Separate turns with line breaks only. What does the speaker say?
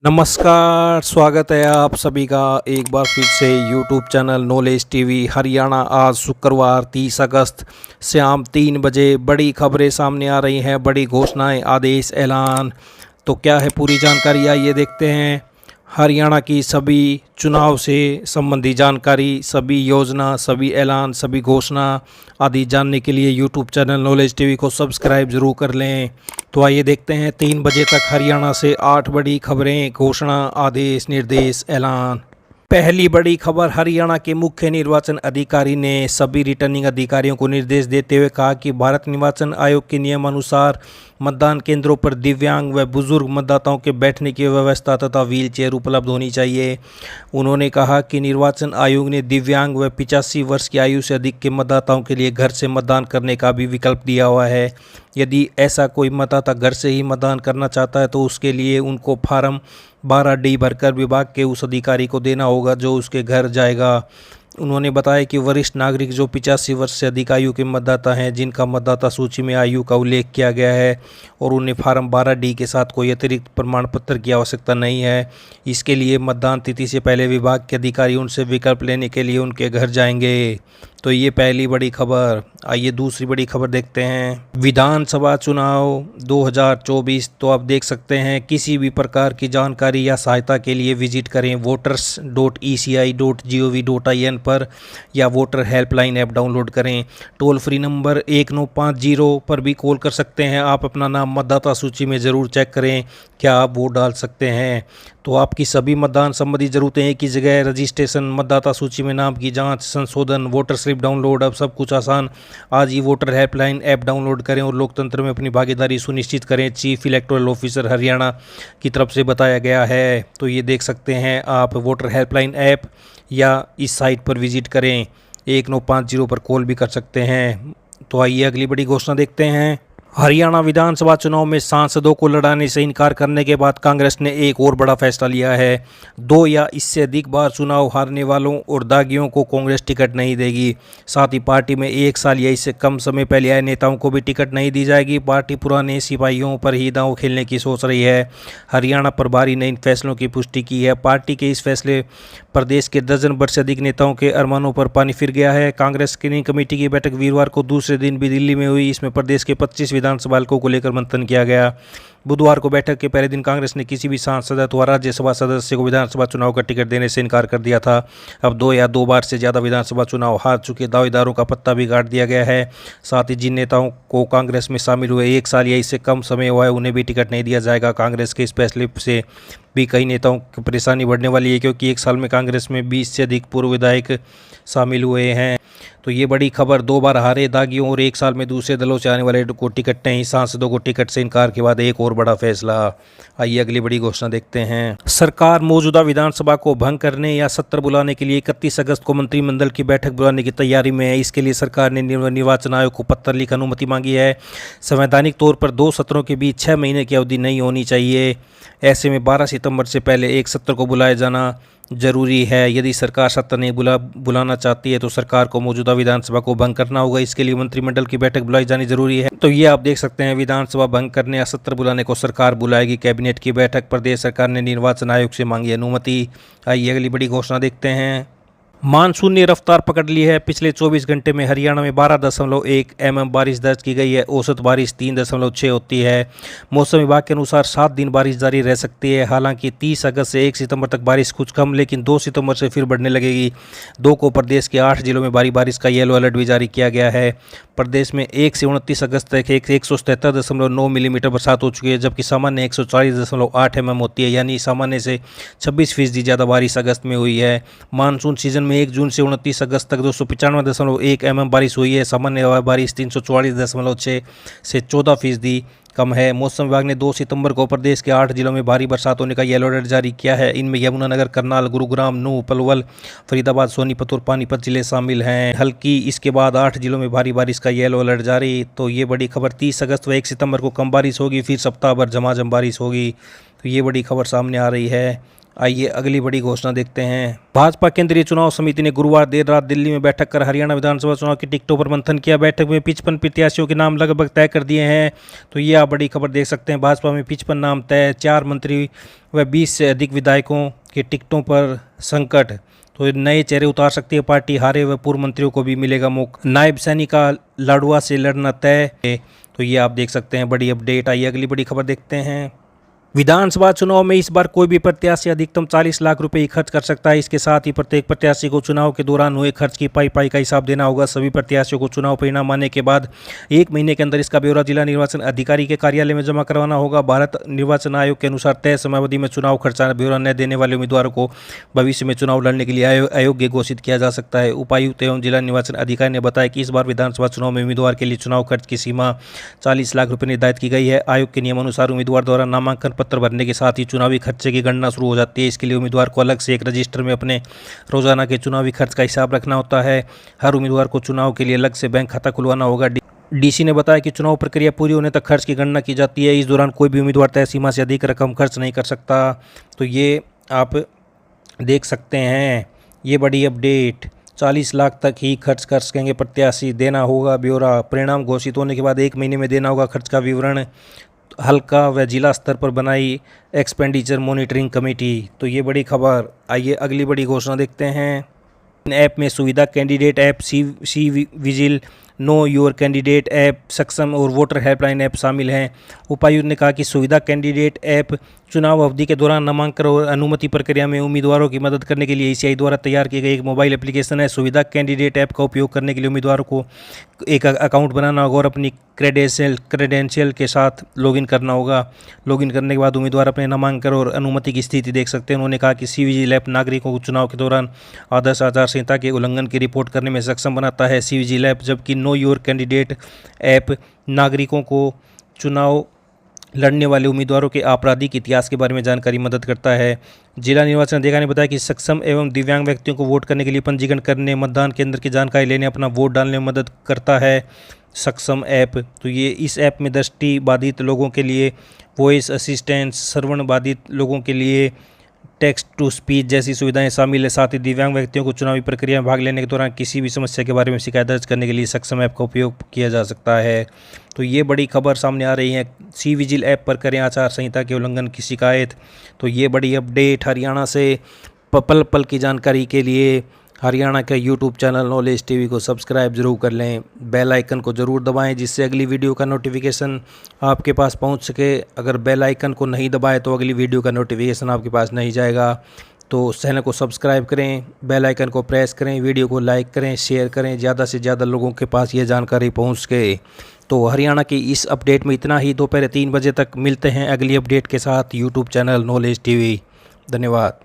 नमस्कार, स्वागत है आप सभी का एक बार फिर से YouTube channel knowledge TV Haryana. आज शुक्रवार 30 अगस्त शाम 3 बजे बड़ी खबरें सामने आ रही हैं, बड़ी घोषणाएं, आदेश, ऐलान। तो क्या है पूरी जानकारी, आइए देखते हैं। हरियाणा की सभी चुनाव से संबंधी जानकारी, सभी योजना, सभी ऐलान, सभी घोषणा आदि जानने के लिए यूट्यूब चैनल नॉलेज टीवी को सब्सक्राइब जरूर कर लें। तो आइए देखते हैं 3 बजे तक हरियाणा से 8 बड़ी खबरें, घोषणा, आदेश, निर्देश, ऐलान। पहली बड़ी खबर, हरियाणा के मुख्य निर्वाचन अधिकारी ने सभी रिटर्निंग अधिकारियों को निर्देश देते हुए कहा कि भारत निर्वाचन आयोग के नियमानुसार मतदान केंद्रों पर दिव्यांग व बुजुर्ग मतदाताओं के बैठने की व्यवस्था तथा व्हील चेयर उपलब्ध होनी चाहिए। उन्होंने कहा कि निर्वाचन आयोग ने दिव्यांग व 85 वर्ष की आयु से अधिक के मतदाताओं के लिए घर से मतदान करने का भी विकल्प दिया हुआ है। यदि ऐसा कोई मतदाता घर से ही मतदान करना चाहता है तो उसके लिए उनको फार्म 12D भरकर विभाग के उस अधिकारी को देना होगा जो उसके घर जाएगा। उन्होंने बताया कि वरिष्ठ नागरिक जो 85 वर्ष से अधिक आयु के मतदाता हैं, जिनका मतदाता सूची में आयु का उल्लेख किया गया है और उन्हें फार्म 12D के साथ कोई अतिरिक्त प्रमाण पत्र की आवश्यकता नहीं है, इसके लिए मतदान तिथि से पहले विभाग के अधिकारी उनसे विकल्प लेने के लिए उनके घर जाएंगे। तो ये पहली बड़ी खबर। आइए दूसरी बड़ी खबर देखते हैं। विधानसभा चुनाव 2024। तो आप देख सकते हैं, किसी भी प्रकार की जानकारी या सहायता के लिए विजिट करें voters.eci.gov.in पर या वोटर हेल्पलाइन ऐप डाउनलोड करें। टोल फ्री नंबर 1950 पर भी कॉल कर सकते हैं। आप अपना नाम मतदाता सूची में ज़रूर चेक करें, क्या आप वोट डाल सकते हैं। तो आपकी सभी मतदान संबंधी ज़रूरतें एक ही जगह, रजिस्ट्रेशन, मतदाता सूची में नाम की जांच, संशोधन, वोटर स्लिप डाउनलोड, अब सब कुछ आसान। आज ही वोटर हेल्पलाइन ऐप डाउनलोड करें और लोकतंत्र में अपनी भागीदारी सुनिश्चित करें। चीफ इलेक्टोरल ऑफिसर हरियाणा की तरफ से बताया गया है। तो ये देख सकते हैं आप, वोटर हेल्पलाइन ऐप या इस साइट पर विजिट करें। 1950 पर कॉल भी कर सकते हैं। तो आइए अगली बड़ी घोषणा देखते हैं। हरियाणा विधानसभा चुनाव में सांसदों को लड़ाने से इनकार करने के बाद कांग्रेस ने एक और बड़ा फैसला लिया है। 2 या इससे अधिक बार चुनाव हारने वालों और दागियों को कांग्रेस टिकट नहीं देगी। साथ ही पार्टी में 1 साल या इससे कम समय पहले आए नेताओं को भी टिकट नहीं दी जाएगी। पार्टी पुराने सिपाहियों पर ही दांव खेलने की सोच रही है। हरियाणा प्रभारी ने इन फैसलों की पुष्टि की है। पार्टी के इस फैसले प्रदेश के दर्जन भर से अधिक नेताओं के अरमानों पर पानी फिर गया है। कांग्रेस स्क्रीनिंग कमेटी की बैठक वीरवार को दूसरे दिन भी दिल्ली में हुई। इसमें प्रदेश के 25 विधानसभा हलकों को लेकर मंथन किया गया। बुधवार को बैठक के पहले दिन कांग्रेस ने किसी भी सांसद अथवा राज्यसभा सदस्य को विधानसभा चुनाव का टिकट देने से इनकार कर दिया था। अब 2 या 2 बार से ज़्यादा विधानसभा चुनाव हार चुके दावेदारों का पत्ता भी काट दिया गया है। साथ ही जिन नेताओं को कांग्रेस में शामिल हुए 1 साल या इससे कम समय हुआ है, उन्हें भी टिकट नहीं दिया जाएगा। कांग्रेस के इस फैसले से भी कई नेताओं की परेशानी बढ़ने वाली है, क्योंकि 1 साल में कांग्रेस में 20 से अधिक पूर्व विधायक शामिल हुए हैं। तो ये बड़ी खबर, 2 बार हारे दागियों और 1 साल में दूसरे दलों से आने वाले को टिकट नहीं, सांसदों को टिकट से इनकार के बाद एक और बड़ा फैसला। आइए अगली बड़ी घोषणा देखते हैं। सरकार मौजूदा विधानसभा को भंग करने या सत्र बुलाने के लिए 31 अगस्त को मंत्रिमंडल की बैठक बुलाने की तैयारी में है। इसके लिए सरकार ने निर्वाचन आयोग को पत्र लिख अनुमति मांगी है। संवैधानिक तौर पर 2 सत्रों के बीच 6 महीने की अवधि नहीं होनी चाहिए। ऐसे में 12 सितंबर से पहले एक सत्र को बुलाया जाना जरूरी है। यदि सरकार सत्र नहीं बुलाना चाहती है तो सरकार को मौजूदा विधानसभा को भंग करना होगा। इसके लिए मंत्रिमंडल की बैठक बुलाई जानी जरूरी है। तो ये आप देख सकते हैं, विधानसभा भंग करने या सत्र बुलाने को सरकार बुलाएगी। कैबिनेट की बैठक, प्रदेश सरकार ने निर्वाचन आयोग से मांगी अनुमति। आइए अगली बड़ी घोषणा देखते हैं। मानसून ने रफ्तार पकड़ ली है। पिछले 24 घंटे में हरियाणा में 12.1 mm बारिश दर्ज की गई है। औसत बारिश 3.6 होती है। मौसम विभाग के अनुसार 7 दिन बारिश जारी रह सकती है। हालांकि 30 अगस्त से 1 सितंबर तक बारिश कुछ कम, लेकिन 2 सितंबर से फिर बढ़ने लगेगी। 2 को प्रदेश के 8 जिलों में भारी बारिश का येलो अलर्ट भी जारी किया गया है। प्रदेश में 1 से 29 अगस्त तक 177.9 मिलीमीटर बरसात हो चुकी है, जबकि सामान्य 140.8 mm होती है, यानी सामान्य से 26% ज़्यादा बारिश अगस्त में हुई है। मानसून सीजन में 1 जून से 29 अगस्त तक 295.1 mm बारिश हुई है। सामान्य बारिश 344.6 से 14% कम है। मौसम विभाग ने 2 सितंबर को प्रदेश के 8 जिलों में भारी बरसात होने का येलो अलर्ट जारी किया है। इनमें यमुनानगर, करनाल, गुरुग्राम, नूंह, पलवल, फरीदाबाद, सोनीपत और पानीपत जिले शामिल हैं। हल्की इसके बाद 8 जिलों में भारी बारिश का येलो अलर्ट जारी। तो ये बड़ी खबर, 30 अगस्त व 1 सितंबर को कम बारिश होगी, फिर सप्ताह भर झमाझम बारिश होगी। तो ये बड़ी खबर सामने आ रही है। आइए अगली बड़ी घोषणा देखते हैं। भाजपा केंद्रीय चुनाव समिति ने गुरुवार देर रात दिल्ली में बैठक कर हरियाणा विधानसभा चुनाव की टिकटों पर मंथन किया। बैठक में 55 प्रत्याशियों के नाम लगभग तय कर दिए हैं। तो ये आप बड़ी खबर देख सकते हैं। भाजपा में 55 नाम तय, 4 मंत्री व 20 से अधिक विधायकों के टिकटों पर संकट। तो नए चेहरे उतार सकती है पार्टी, हारे व पूर्व मंत्रियों को भी मिलेगा मौका। नायब सैनी का लाडवा से लड़ना तय। तो ये आप देख सकते हैं बड़ी अपडेट। आइए अगली बड़ी खबर देखते हैं। विधानसभा चुनाव में इस बार कोई भी प्रत्याशी अधिकतम 40 लाख रुपए ही खर्च कर सकता है। इसके साथ ही प्रत्येक प्रत्याशी को चुनाव के दौरान हुए खर्च की पाई का हिसाब देना होगा। सभी प्रत्याशियों को चुनाव परिणाम आने के बाद 1 महीने के अंदर इसका ब्यौरा जिला निर्वाचन अधिकारी के कार्यालय में जमा करवाना होगा। भारत निर्वाचन आयोग के अनुसार तय समयावधि में चुनाव खर्चा ब्यौरा न देने वाले उम्मीदवारों को भविष्य में चुनाव लड़ने के लिए अयोग्य घोषित किया जा सकता है। उपायुक्त एवं जिला निर्वाचन अधिकारी ने बताया कि इस बार विधानसभा चुनाव में उम्मीदवार के लिए चुनाव खर्च की सीमा 40 लाख रुपये निर्धारित की गई है। आयोग के नियमानुसार उम्मीदवार द्वारा नामांकन पत्र भरने के साथ ही चुनावी खर्चे की गणना शुरू हो जाती है। इसके लिए उम्मीदवार को अलग से एक रजिस्टर में अपने रोजाना के चुनावी खर्च का हिसाब रखना होता है। हर उम्मीदवार को चुनाव के लिए अलग से बैंक खाता खुलवाना होगा। डीसी ने बताया कि चुनाव प्रक्रिया पूरी होने तक खर्च की गणना की जाती है। इस दौरान कोई भी उम्मीदवार तय सीमा से अधिक रकम खर्च नहीं कर सकता। तो ये आप देख सकते हैं, ये बड़ी अपडेट। 40 लाख तक ही खर्च कर सकेंगे प्रत्याशी। देना होगा ब्यौरा। परिणाम घोषित होने के बाद 1 महीने में देना होगा खर्च का विवरण। हल्का व जिला स्तर पर बनाई एक्सपेंडिचर मॉनिटरिंग कमेटी। तो ये बड़ी खबर। आइए अगली बड़ी घोषणा देखते हैं। ऐप में सुविधा candidate app, cVIGIL, know your candidate app, Saksham और वोटर हेल्पलाइन ऐप शामिल हैं। उपायुक्त ने कहा कि सुविधा कैंडिडेट ऐप चुनाव अवधि के दौरान नामांकन और अनुमति प्रक्रिया में उम्मीदवारों की मदद करने के लिए ईसीआई द्वारा तैयार की गई एक मोबाइल एप्लीकेशन है। सुविधा कैंडिडेट ऐप का उपयोग करने के लिए उम्मीदवारों को एक अकाउंट बनाना होगा और अपनी क्रेडेंशियल के साथ लॉगिन करना होगा। लॉगिन करने के बाद उम्मीदवार अपने नामांकन और अनुमति की स्थिति देख सकते हैं। उन्होंने कहा कि सीविजिल ऐप नागरिकों को चुनाव के दौरान आदर्श आचार संहिता के उल्लंघन की रिपोर्ट करने में सक्षम बनाता है। सीविजिल ऐप, जबकि नो योर कैंडिडेट ऐप नागरिकों को चुनाव लड़ने वाले उम्मीदवारों के आपराधिक इतिहास के बारे में जानकारी मदद करता है। जिला निर्वाचन अधिकारी ने बताया कि सक्षम एवं दिव्यांग व्यक्तियों को वोट करने के लिए पंजीकरण करने, मतदान केंद्र की जानकारी लेने, अपना वोट डालने में मदद करता है सक्षम ऐप। तो ये इस ऐप में दृष्टि बाधित लोगों के लिए वॉइस असिस्टेंस, श्रवण बाधित लोगों के लिए टेक्स्ट टू स्पीच जैसी सुविधाएं शामिल है। साथ ही दिव्यांग व्यक्तियों को चुनावी प्रक्रिया में भाग लेने के दौरान किसी भी समस्या के बारे में शिकायत दर्ज करने के लिए सक्षम ऐप का उपयोग किया जा सकता है। तो ये बड़ी खबर सामने आ रही है। सी विजिल ऐप पर करें आचार संहिता के उल्लंघन की शिकायत। तो ये बड़ी अपडेट हरियाणा से। पल पल की जानकारी के लिए हरियाणा का यूट्यूब चैनल नॉलेज टीवी को सब्सक्राइब जरूर कर लें। बेल आइकन को ज़रूर दबाएं जिससे अगली वीडियो का नोटिफिकेशन आपके पास पहुंच सके। अगर बेल आइकन को नहीं दबाएं तो अगली वीडियो का नोटिफिकेशन आपके पास नहीं जाएगा। तो चैनल को सब्सक्राइब करें, बेल आइकन को प्रेस करें, वीडियो को लाइक करें, शेयर करें, ज़्यादा से ज़्यादा लोगों के पास ये जानकारी पहुँच सके। तो हरियाणा की इस अपडेट में इतना ही। दोपहर 3 बजे तक मिलते हैं अगली अपडेट के साथ यूट्यूब चैनल नॉलेज टीवी। धन्यवाद।